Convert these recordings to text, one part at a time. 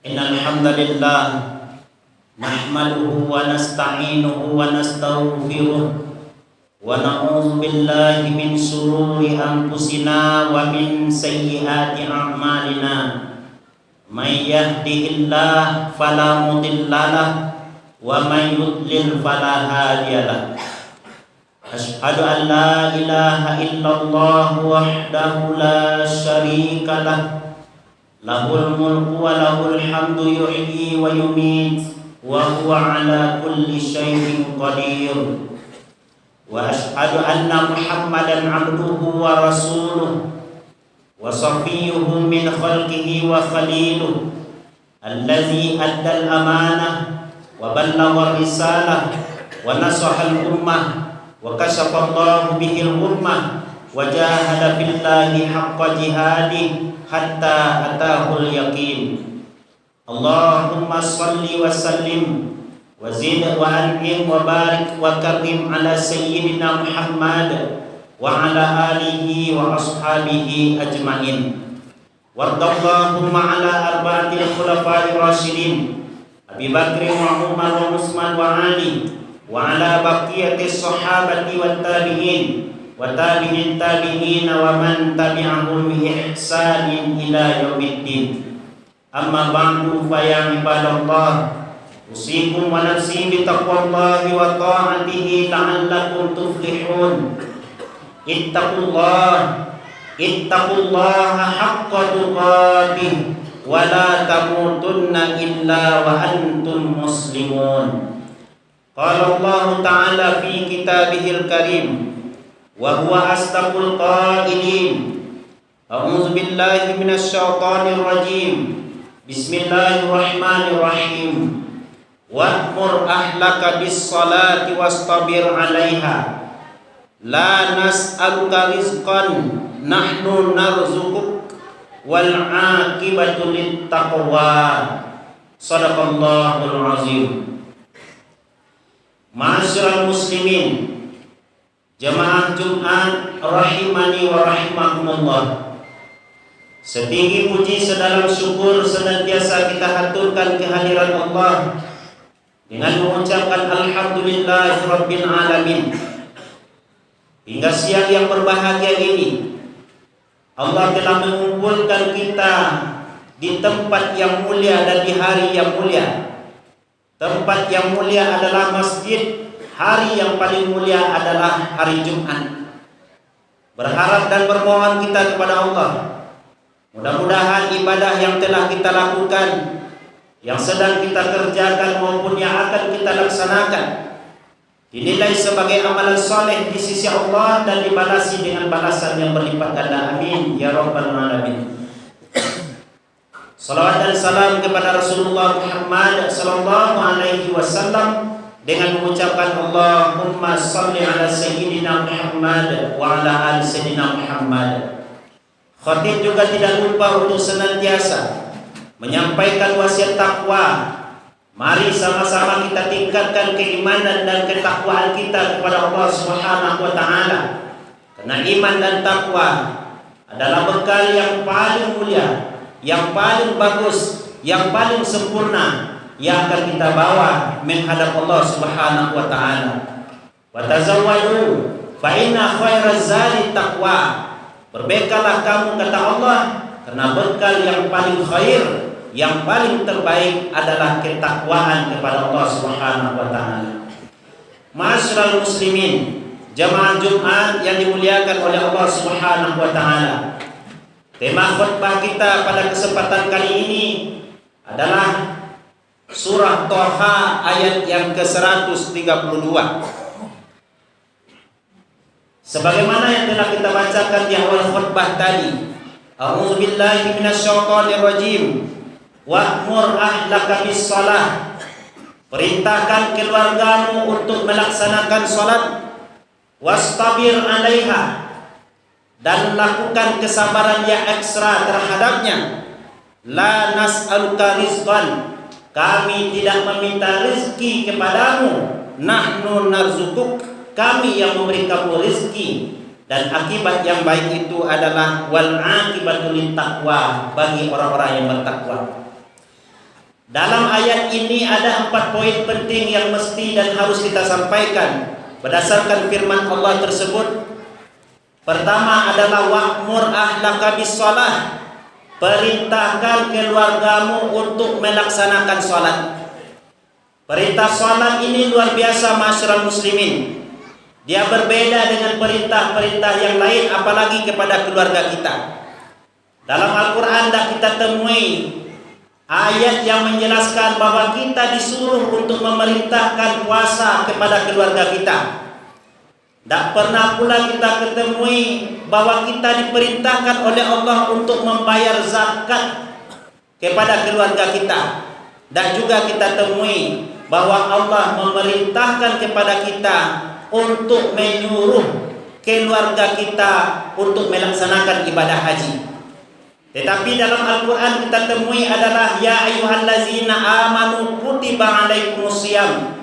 Innal hamdalillah nahmaduhu wa nasta'inuhu wa nastaghfiruh wa na'udzu billahi min shururi anfusina wa min sayyiati a'malina. May yahdihillahu fala mudhillalah wa may yudlil fala hadiyalah. Asyhadu an la ilaha illallah wahdahu la syarika lah. Lahul mulku wa lahul hamdu yuhyi wa yumiit wa huwa ala kulli syai'in qadir. Wa asyhadu anna Muhammadan abduhu wa rasuluh wa safiyyuhu min khalqihi wa khaliluh allazi addal amanah wa ballagha risalah wa nasaha al-ummah wa kashafa Allahu bihil ummah wa jahada fillahi haqqa jihadih hatta atahul yaqin. Allahumma salli wa sallim wa zid wa an'im wa barik wa karim ala sayyidina Muhammad wa ala alihi wa ashabihi ajmain. Wardallahumma ala arba'atil khulafa'ir rasyidin Abi Bakr wa Umar wa Utsman wa Ali wa ala baqiyatis sahabati wat tabi'in wa tabi'in tabi'in wa man tabi'ahum bi ihsanin ila yaumiddin. Amma ba'du fa ya ibadallah, usikum wa nafsi bi taqwallahi wa ta'atihi la'allakum tuflihun. Ittaqullaha haqqa tuqatih wa la tamutunna illa wa antum muslimun. Qala Allah ta'ala fi kitabihil karim wa huwa asdaqul qailin. A'udzu billahi minasy syaithanir rajim. Bismillahirrahmanirrahim. Wa'mur ahlaka bis-shalati wastabir 'alaiha. La nas'aluka rizqan nahnu narzuquk wal 'aqibatu lit-taqwa. Shadaqallahul azim. Ma'asyiral muslimin, jamaah Jumat rahimani wa rahimakumullah. Setinggi puji sedalam syukur senantiasa kita haturkan kehadiran Allah dengan mengucapkan alhamdulillahi rabbil alamin. Hingga siang yang berbahagia ini Allah telah mengumpulkan kita di tempat yang mulia dan di hari yang mulia. Tempat yang mulia adalah masjid, hari yang paling mulia adalah hari Jumat. Berharap dan bermohon kita kepada Allah, mudah-mudahan ibadah yang telah kita lakukan, yang sedang kita kerjakan maupun yang akan kita laksanakan, dinilai sebagai amalan soleh di sisi Allah dan dibalasi dengan balasan yang berlipat ganda. Amin ya rabbal alamin. Salawat dan salam kepada Rasulullah Muhammad sallallahu alaihi wasallam dengan mengucapkan Allahumma salli ala sayyidina Muhammad wa ala ali sayyidina Muhammad. Khatib juga tidak lupa untuk senantiasa menyampaikan wasiat takwa. Mari sama-sama kita tingkatkan keimanan dan ketakwaan kita kepada Allah Subhanahu wa taala. Karena iman dan takwa adalah bekal yang paling mulia, yang paling bagus, yang paling sempurna yang akan kita bawa menghadap Allah Subhanahu wa taala. Wa tazawwadu fa inna khairaz zadi taqwa. Berbekalah kamu kata Allah, karena bekal yang paling khair, yang paling terbaik adalah ketakwaan kepada Allah Subhanahu wa taala. Ma'asyiral muslimin, jamaah Jumat yang dimuliakan oleh Allah Subhanahu wa taala. Tema khutbah kita pada kesempatan kali ini adalah surah Thaha ayat yang ke-132. Sebagaimana yang telah kita bacakan di awal khutbah tadi, a'udzu billahi minasy syaithanir rajim. Wa'mur ahlaka bis-shalah. Perintahkan keluargamu untuk melaksanakan salat. Wastabir 'alaiha. Dan lakukan kesabaran yang ekstra terhadapnya. La nas'aluka rizqan. Kami tidak meminta rezeki kepadamu. Nahnu narzuquk. Kami yang memberi kamu rezeki. Dan akibat yang baik itu adalah wal 'aqibatu lit taqwa, bagi orang-orang yang bertakwa. Dalam ayat ini ada 4 poin penting yang mesti dan harus kita sampaikan berdasarkan firman Allah tersebut. Pertama adalah wa'mur ahlaka bis-shalah. Perintahkan keluargamu untuk melaksanakan salat. Perintah salat ini luar biasa masyarakat muslimin. Dia berbeda dengan perintah-perintah yang lain, apalagi kepada keluarga kita. Dalam Al-Quran kita temui ayat yang menjelaskan bahwa kita disuruh untuk memerintahkan puasa kepada keluarga kita. Tak pernah pula kita ketemui bahwa kita diperintahkan oleh Allah untuk membayar zakat kepada keluarga kita. Dan juga kita temui bahwa Allah memerintahkan kepada kita untuk menyuruh keluarga kita untuk melaksanakan ibadah haji. Tetapi dalam Al-Quran kita temui adalah ya ayyuhallazina amanu kutiba alaikumusiyam.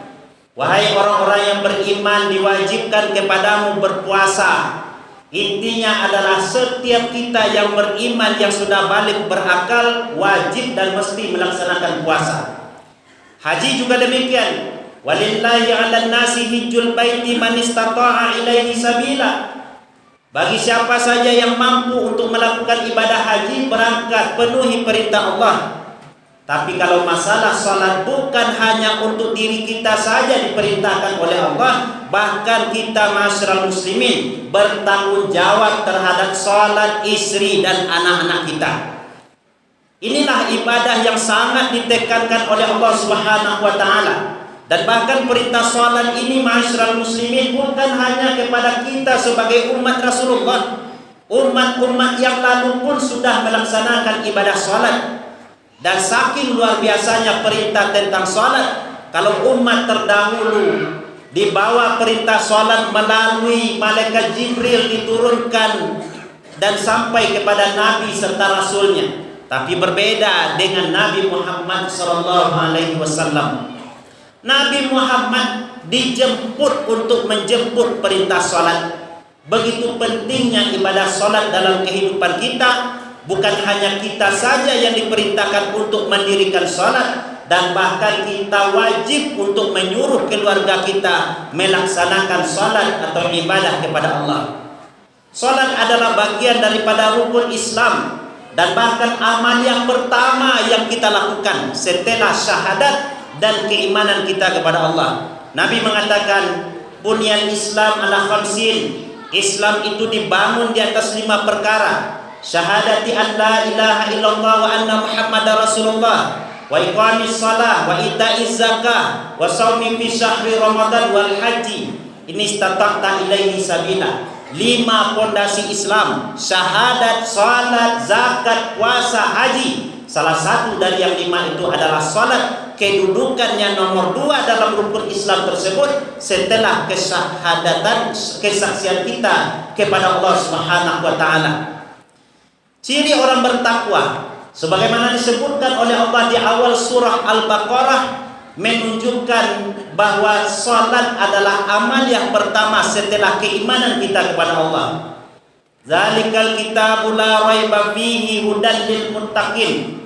Wahai orang-orang yang beriman, diwajibkan kepadamu berpuasa. Intinya adalah setiap kita yang beriman, yang sudah balik berakal, wajib dan mesti melaksanakan puasa. Haji juga demikian. Walillahi 'alan nasi hijjul baiti man istata'a ilaihi sabila. Bagi siapa saja yang mampu untuk melakukan ibadah haji, berangkat, penuhi perintah Allah. Tapi kalau masalah salat, bukan hanya untuk diri kita saja diperintahkan oleh Allah, bahkan kita masyarakat muslimin bertanggung jawab terhadap salat istri dan anak-anak kita. Inilah ibadah yang sangat ditekankan oleh Allah Subhanahu wa taala. Dan bahkan perintah salat ini masyarakat muslimin bukan hanya kepada kita sebagai umat Rasulullah. Umat-umat yang lalu pun sudah melaksanakan ibadah salat. Dan saking luar biasanya perintah tentang salat, kalau umat terdahulu dibawa perintah salat melalui malaikat Jibril diturunkan dan sampai kepada Nabi serta Rasulnya. Tapi berbeda dengan Nabi Muhammad SAW. Nabi Muhammad dijemput untuk menjemput perintah salat. Begitu pentingnya ibadah salat dalam kehidupan kita. Bukan hanya kita saja yang diperintahkan untuk mendirikan salat, dan bahkan kita wajib untuk menyuruh keluarga kita melaksanakan salat atau ibadah kepada Allah. Salat adalah bagian daripada rukun Islam, dan bahkan amal yang pertama yang kita lakukan setelah syahadat dan keimanan kita kepada Allah. Nabi mengatakan, Bunyal Islam ala khamsin. Islam itu dibangun di atas 5 perkara. Syahadati an la ilaha illallah wa anna muhammadar rasulullah, wa iqamis salah, wa ita'iz zakah, wa shaumi fi syahri ramadan wal haji ini istata'ta ilaihi sabila. 5 pondasi Islam: syahadat, salat, zakat, puasa, haji. Salah satu dari yang 5 itu adalah salat. Kedudukannya nomor 2 dalam rukun Islam tersebut setelah kesyahadatan, kesaksian kita kepada Allah Subhanahu wa taala. Ciri orang bertakwa sebagaimana disebutkan oleh Allah di awal surah Al-Baqarah, menunjukkan bahwa salat adalah amal yang pertama setelah keimanan kita kepada Allah. Zalikal kitabul la raiba fihi hudan lil muttaqin.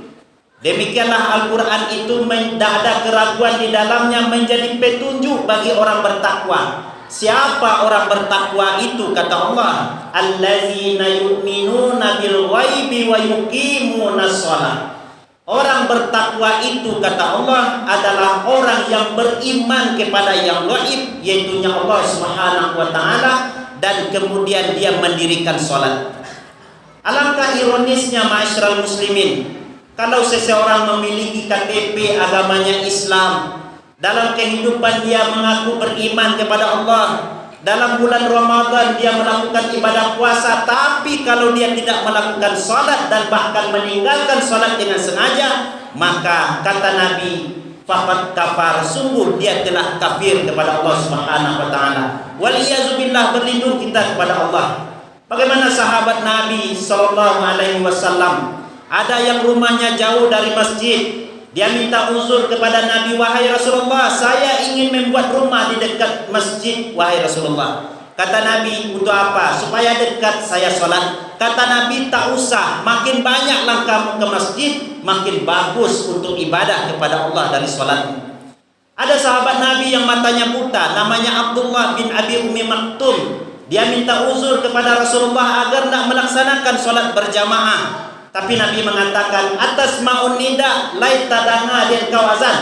Demikianlah Al-Quran itu tidak ada keraguan di dalamnya, menjadi petunjuk bagi orang bertakwa. Siapa orang bertakwa itu? Kata Allah, allazina yu'minuna bil ghaibi wa yuqimunas shalah. Orang bertakwa itu, kata Allah, adalah orang yang beriman kepada yang gaib, yaitu Allah Subhanahu wa taala, dan kemudian dia mendirikan salat. Alangkah ironisnya masyarakat muslimin, kalau seseorang memiliki KTP agamanya Islam, dalam kehidupan dia mengaku beriman kepada Allah, dalam bulan Ramadan dia melakukan ibadah puasa, tapi kalau dia tidak melakukan salat dan bahkan meninggalkan salat dengan sengaja, maka kata Nabi, faqad kafar, sungguh dia telah kafir kepada Allah Subhanahu wa taala. Wal iyazu billah, berlindung kita kepada Allah. Bagaimana sahabat Nabi sallallahu alaihi wasallam, ada yang rumahnya jauh dari masjid. Dia minta uzur kepada Nabi, wahai Rasulullah, saya ingin membuat rumah di dekat masjid, wahai Rasulullah. Kata Nabi, untuk apa? Supaya dekat saya sholat. Kata Nabi, tak usah. Makin banyak langkahmu ke masjid, makin bagus untuk ibadah kepada Allah dari sholatmu. Ada sahabat Nabi yang matanya buta, namanya Abdullah bin Abi Umi Maktum. Dia minta uzur kepada Rasulullah agar tidak melaksanakan sholat berjamaah. Tapi Nabi mengatakan, atas ma'un nida laita dana dan kawazan.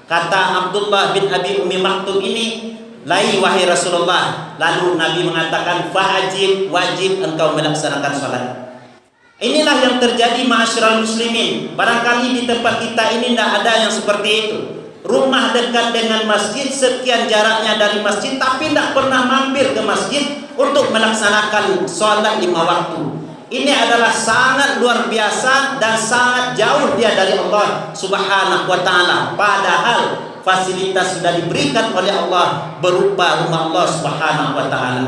Kata Abdullah bin Abi Umi Maktum ini, lai wahai Rasulullah. Lalu Nabi mengatakan, wajib engkau melaksanakan sholat. Inilah yang terjadi ma'asyiral muslimin. Barangkali di tempat kita ini tidak ada yang seperti itu. Rumah dekat dengan masjid, sekian jaraknya dari masjid, tapi tidak pernah mampir ke masjid untuk melaksanakan sholat 5 waktu. Ini adalah sangat luar biasa dan sangat jauh dia dari Allah Subhanahu wa ta'ala. Padahal fasilitas sudah diberikan oleh Allah berupa rumah Allah Subhanahu wa ta'ala.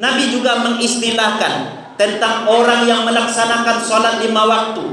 Nabi juga mengistilahkan tentang orang yang melaksanakan sholat 5 waktu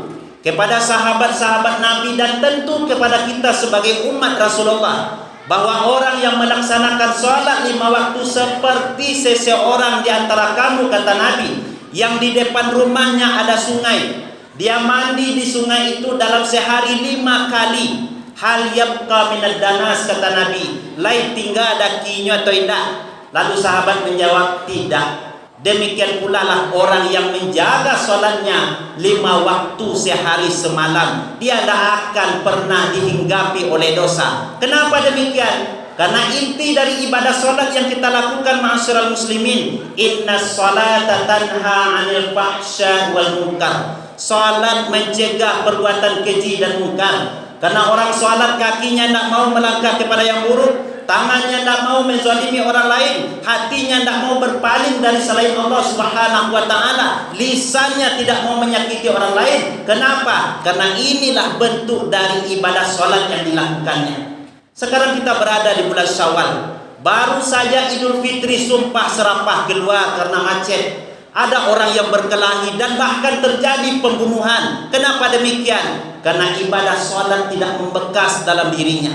kepada sahabat-sahabat Nabi dan tentu kepada kita sebagai umat Rasulullah, bahwa orang yang melaksanakan sholat 5 waktu seperti seseorang di antara kamu, kata Nabi, yang di depan rumahnya ada sungai. Dia mandi di sungai itu dalam sehari 5 kali. Hal yabqa minad danas, kata Nabi, lai tinggal dakinya atau tidak? Lalu sahabat menjawab, tidak. Demikian pula lah orang yang menjaga sholatnya 5 waktu sehari semalam, dia tidak akan pernah dihinggapi oleh dosa. Kenapa demikian? Karena inti dari ibadah sholat yang kita lakukan, ma'asyiral muslimin, inna sholata tanha 'anil fahsya wal munkar. Sholat mencegah perbuatan keji dan munkar. Karena orang sholat kakinya tidak mau melangkah kepada yang buruk, tangannya tidak mau menzalimi orang lain, hatinya tidak mau berpaling dari selain Allah Subhanahu wa ta'ala, lisannya tidak mau menyakiti orang lain. Kenapa? Karena inilah bentuk dari ibadah sholat yang dilakukannya. Sekarang kita berada di bulan Syawal. Baru saja Idul Fitri sumpah serapah keluar karena macet. Ada orang yang berkelahi dan bahkan terjadi pembunuhan. Kenapa demikian? Karena ibadah sholat tidak membekas dalam dirinya.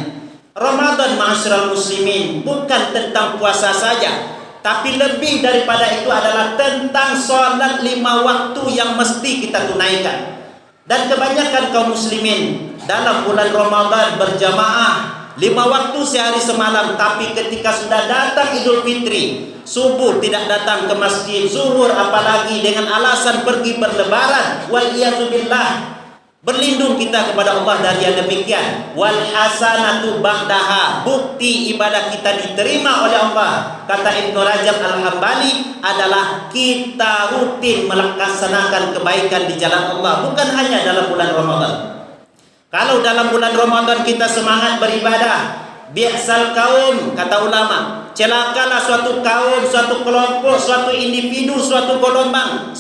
Ramadan, ma'asyiral muslimin, bukan tentang puasa saja, tapi lebih daripada itu adalah tentang sholat 5 waktu yang mesti kita tunaikan. Dan kebanyakan kaum muslimin dalam bulan Ramadan berjamaah 5 waktu sehari semalam, tapi ketika sudah datang Idul Fitri, subuh tidak datang ke masjid, zuhur apalagi dengan alasan pergi berlebaran, wal-iyadzubillah. Berlindung kita kepada Allah dari yang demikian. Wal hasanatu ba'daha, bukti ibadah kita diterima oleh Allah, kata Ibnu Rajab Al-Hambali, adalah kita rutin melaksanakan kebaikan di jalan Allah, bukan hanya dalam bulan Ramadan. Kalau dalam bulan Ramadan kita semangat beribadah, bi'sal kaum, kata ulama, celakalah suatu kaum, suatu kelompok, suatu individu, suatu golongan,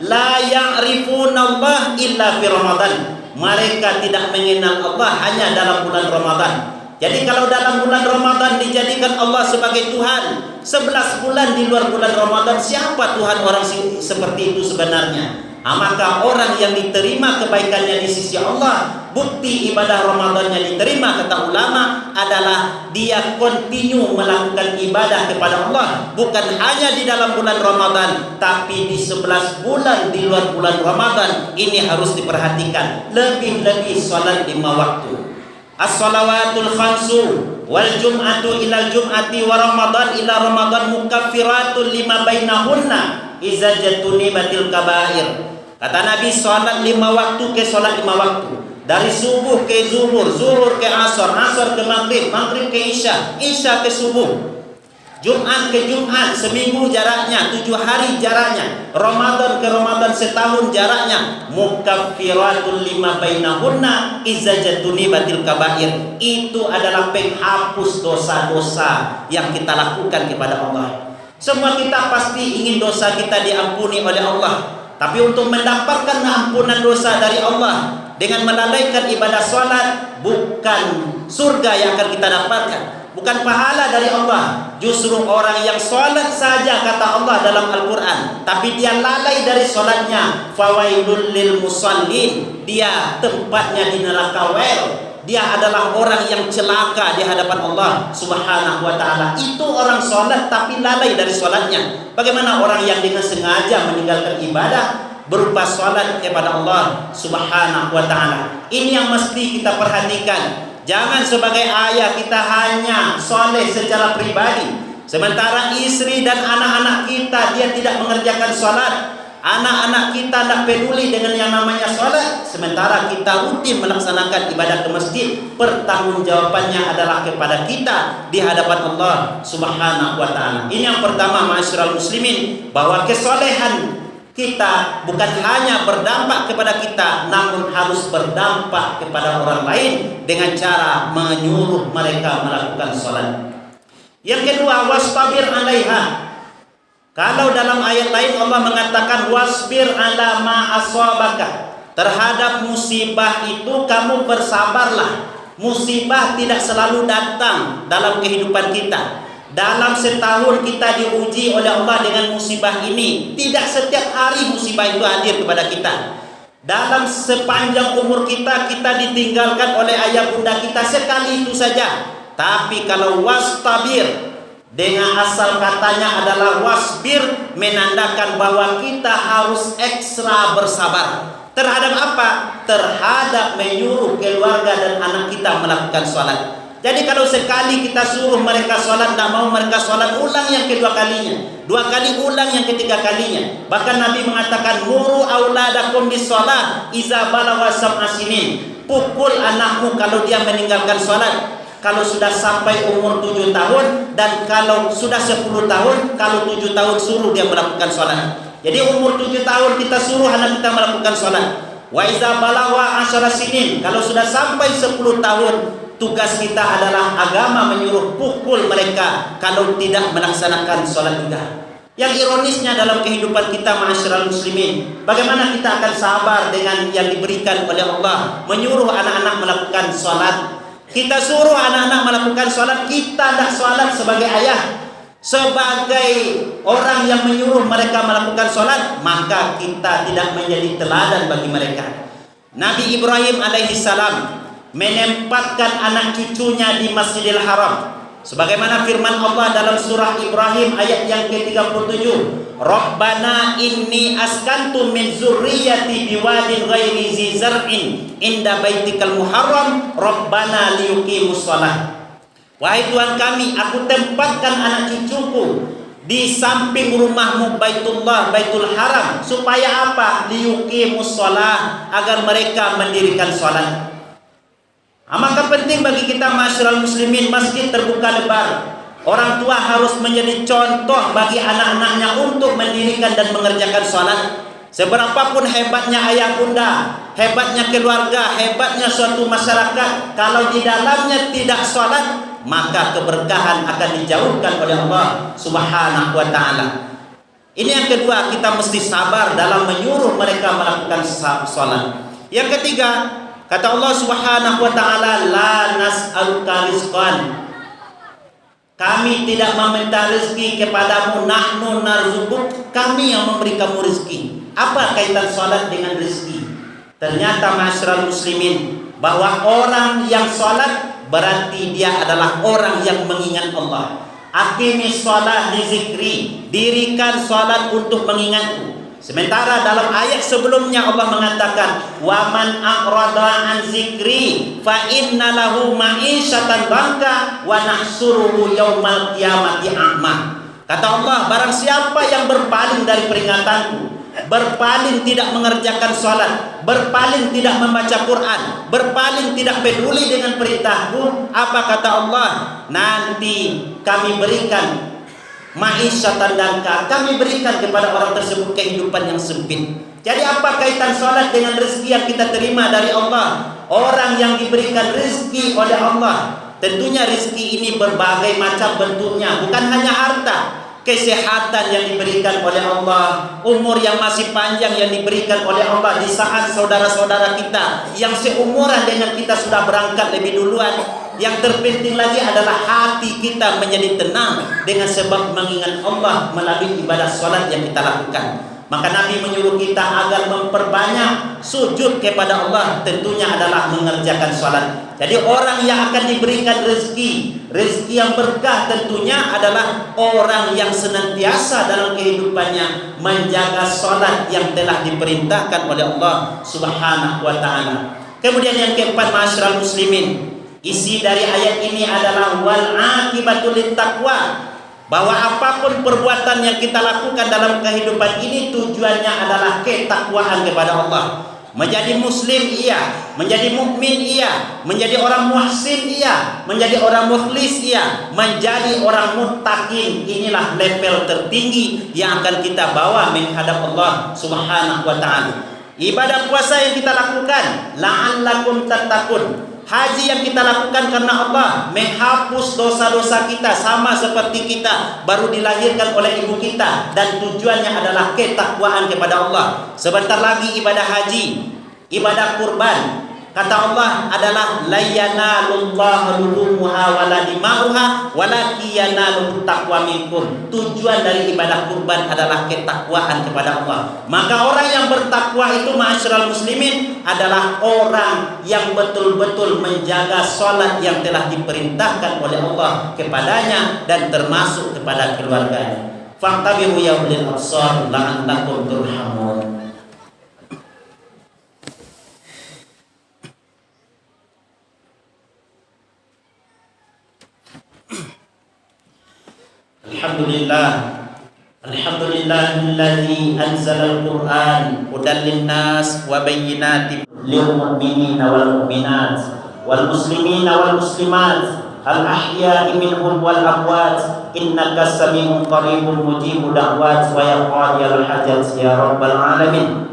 la ya'rifunallah illa fi Ramadan. Mereka tidak mengenal Allah hanya dalam bulan Ramadan. Jadi kalau dalam bulan Ramadan dijadikan Allah sebagai Tuhan, 11 bulan di luar bulan Ramadan, siapa Tuhan orang seperti itu sebenarnya? Maka orang yang diterima kebaikannya di sisi Allah, bukti ibadah Ramadannya diterima, kata ulama, adalah dia kontinu melakukan ibadah kepada Allah, bukan hanya di dalam bulan Ramadan, tapi di 11 bulan di luar bulan Ramadan. Ini harus diperhatikan. Lebih-lebih sholat 5 waktu. As-salawatul khamsu wal jum'atu ilal jum'ati wa Ramadan ila Ramadan mukaffiratun lima bainahunna iza jatunibatil kabair. Kata Nabi, sholat 5 waktu ke sholat 5 waktu. Dari subuh ke zuhur, zuhur ke asar, asar ke maghrib, maghrib ke isya, isya ke subuh. Jumat ke Jumat, seminggu jaraknya, 7 hari jaraknya. Ramadan ke Ramadan, setahun jaraknya. Mukaffiratul lima bainahunna iza jatunibatil kabair. Itu adalah penghapus dosa-dosa yang kita lakukan kepada Allah. Semua kita pasti ingin dosa kita diampuni oleh Allah. Tapi untuk mendapatkan ampunan dosa dari Allah dengan melalaikan ibadah sholat, bukan surga yang akan kita dapatkan, bukan pahala dari Allah. Justru orang yang sholat saja, kata Allah dalam Al-Quran, tapi dia lalai dari sholatnya, fawailul lil musallin, dia tempatnya di neraka wel. dia adalah orang yang celaka di hadapan Allah Subhanahu wa taala. Itu orang salat tapi lalai dari salatnya. Bagaimana orang yang dengan sengaja meninggalkan ibadah berupa salat kepada Allah Subhanahu wa taala? Ini yang mesti kita perhatikan. Jangan sebagai ayah kita hanya soleh secara pribadi, sementara istri dan anak-anak kita dia tidak mengerjakan salat. Anak-anak kita tidak peduli dengan yang namanya salat, sementara kita rutin melaksanakan ibadah ke masjid. Pertanggungjawabannya adalah kepada kita di hadapan Allah Subhanahu wa taala. Ini yang pertama, ma'asyiral muslimin, bahwa kesolehan kita bukan hanya berdampak kepada kita, namun harus berdampak kepada orang lain dengan cara menyuruh mereka melakukan salat. Yang kedua, wastabir 'alaiha. Kalau dalam ayat lain Allah mengatakan wasbir 'ala ma asabaka, terhadap musibah itu kamu bersabarlah. Musibah tidak selalu datang dalam kehidupan kita. Dalam setahun kita diuji oleh Allah dengan musibah ini. Tidak setiap hari musibah itu hadir kepada kita. Dalam sepanjang umur kita, kita ditinggalkan oleh ayah bunda kita sekali itu saja. Tapi kalau wastabir dengan asal katanya adalah wasbir, menandakan bahwa kita harus ekstra bersabar. Terhadap apa? Terhadap menyuruh keluarga dan anak kita melakukan salat. Jadi kalau sekali kita suruh mereka sholat, tidak mau mereka sholat, ulang yang kedua kalinya, 2 kali ulang yang ketiga kalinya. Bahkan Nabi mengatakan, muru auladakum bis sholat iza balagha sab'a sinin. Pukul anakmu kalau dia meninggalkan sholat, kalau sudah sampai umur 7 tahun, dan kalau sudah 10 tahun, kalau 7 tahun suruh dia melakukan sholat. Jadi umur 7 tahun kita suruh anak kita melakukan sholat. Wa iza balagha 10 sinin, kalau sudah sampai 10 tahun, tugas kita adalah agama menyuruh pukul mereka kalau tidak melaksanakan sholat juga. Yang ironisnya dalam kehidupan kita, ma'asyiral muslimin, bagaimana kita akan sabar dengan yang diberikan oleh Allah, menyuruh anak-anak melakukan sholat. Kita suruh anak-anak melakukan sholat, kita tidak sholat sebagai ayah, sebagai orang yang menyuruh mereka melakukan sholat, maka kita tidak menjadi teladan bagi mereka. Nabi Ibrahim alaihissalam menempatkan anak cucunya di Masjidil Haram, sebagaimana firman Allah dalam surah Ibrahim ayat yang ke-37, Rabbana inni askantu min zurriyyati biwadin ghairi zi zar'in inda baitikal muharram Rabbana liyuqimus shalah. Wahai Tuhan kami, aku tempatkan anak cucuku di samping rumahmu Baitullah, Baitul Haram, supaya apa? Liyuqimus shalah, agar mereka mendirikan salat. Maka penting bagi kita, ma'asyiral muslimin, masjid terbuka lebar. Orang tua harus menjadi contoh bagi anak-anaknya untuk mendirikan dan mengerjakan sholat. Seberapapun hebatnya ayah bunda, hebatnya keluarga, hebatnya suatu masyarakat, kalau di dalamnya tidak sholat, maka keberkahan akan dijauhkan oleh Allah Subhanahu wa ta'ala. Ini yang kedua, kita mesti sabar dalam menyuruh mereka melakukan sholat. Yang ketiga, kata Allah Subhanahu wa ta'ala, la nas'aluka rizqan, kami tidak meminta rezeki kepadamu, nahnu narzukuk, kami yang memberi kamu rezeki. Apa kaitan salat dengan rezeki? Ternyata ma'asyiral muslimin, bahwa orang yang salat berarti dia adalah orang yang mengingat Allah. Aqimis shalah li zikri, dirikan salat untuk mengingatku. Sementara dalam ayat sebelumnya Allah mengatakan, wa man a'rada an zikri fa inna lahu ma'isyatan dhanka wa nahsuruhu yaumal qiyamati a'ma. Kata Allah, barang siapa yang berpaling dari peringatanku, berpaling tidak mengerjakan salat, berpaling tidak membaca Quran, berpaling tidak peduli dengan perintahku, apa kata Allah? Nanti kami berikan ma'isyatan dhanka, kami berikan kepada orang tersebut kehidupan yang sempit. Jadi apa kaitan salat dengan rezeki yang kita terima dari Allah? Orang yang diberikan rezeki oleh Allah, tentunya rezeki ini berbagai macam bentuknya, bukan hanya harta. Kesehatan yang diberikan oleh Allah, umur yang masih panjang yang diberikan oleh Allah di saat saudara-saudara kita yang seumuran dengan kita sudah berangkat lebih duluan. Yang terpenting lagi adalah hati kita menjadi tenang dengan sebab mengingat Allah melalui ibadah salat yang kita lakukan. Maka Nabi menyuruh kita agar memperbanyak sujud kepada Allah, tentunya adalah mengerjakan sholat. Jadi orang yang akan diberikan rezeki yang berkah tentunya adalah orang yang senantiasa dalam kehidupannya menjaga sholat yang telah diperintahkan oleh Allah Subhanahu wa ta'ala. Kemudian yang keempat, ma'asyiral muslimin, isi dari ayat ini adalah wal aqibatu littaqwa, bahwa apapun perbuatan yang kita lakukan dalam kehidupan ini tujuannya adalah ketakwaan kepada Allah. Menjadi muslim iya, menjadi mukmin iya, menjadi orang muhsin iya, menjadi orang mukhlis iya, menjadi orang muttaqin. Inilah level tertinggi yang akan kita bawa menghadap Allah Subhanahu wa ta'ala. Ibadah puasa yang kita lakukan, la'allakum tattaqun. Haji yang kita lakukan karena Allah menghapus dosa-dosa kita, sama seperti kita baru dilahirkan oleh ibu kita, dan tujuannya adalah ketakwaan kepada Allah. Sebentar lagi ibadah haji, ibadah kurban. Kata Allah adalah la yanalullahu luhumuha wala dima'uha walakin yanalut taqwa minkum. Tujuan dari ibadah kurban adalah ketakwaan kepada Allah. Maka orang yang bertakwa itu, ma'asyiral muslimin, adalah orang yang betul-betul menjaga sholat yang telah diperintahkan oleh Allah kepadanya dan termasuk kepada keluarganya. Fa'tabiru ya ulil absar la'allakum turhamun. Alhamdulillahilladzi anzalal Qur'an hudan linnas wa bayyinatin lil mu'minina wal mu'minat wal muslimina wal muslimat al ahya'i minhum wal amwat innaka sami'un qaribun mujibu da'wat wa yaqadiyal hajat ya rabbal alamin.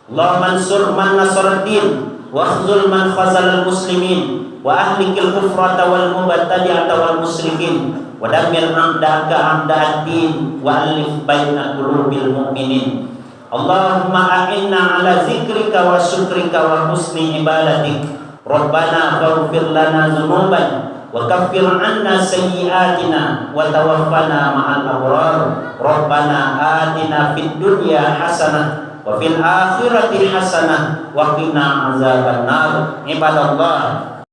Allahumma ansur man nasaraddin wa khzul man khazalal muslimin wa ahlikil kufrata wal mubattadi'ata wal musyrikin wa damir a'da'aka a'da'ad-din wa alif baina qulubil mu'minin. Allahumma a'inna ala zikrika wa syukrika wa husni ibadatik. Rabbana faghfir lana dzunubana wa kaffir 'anna sayyi'atina wa tawaffana ma'al abrar. Rabbana atina fid dunya hasanah wa fil akhirati hasanah wa qina azabannar. Ibadallah,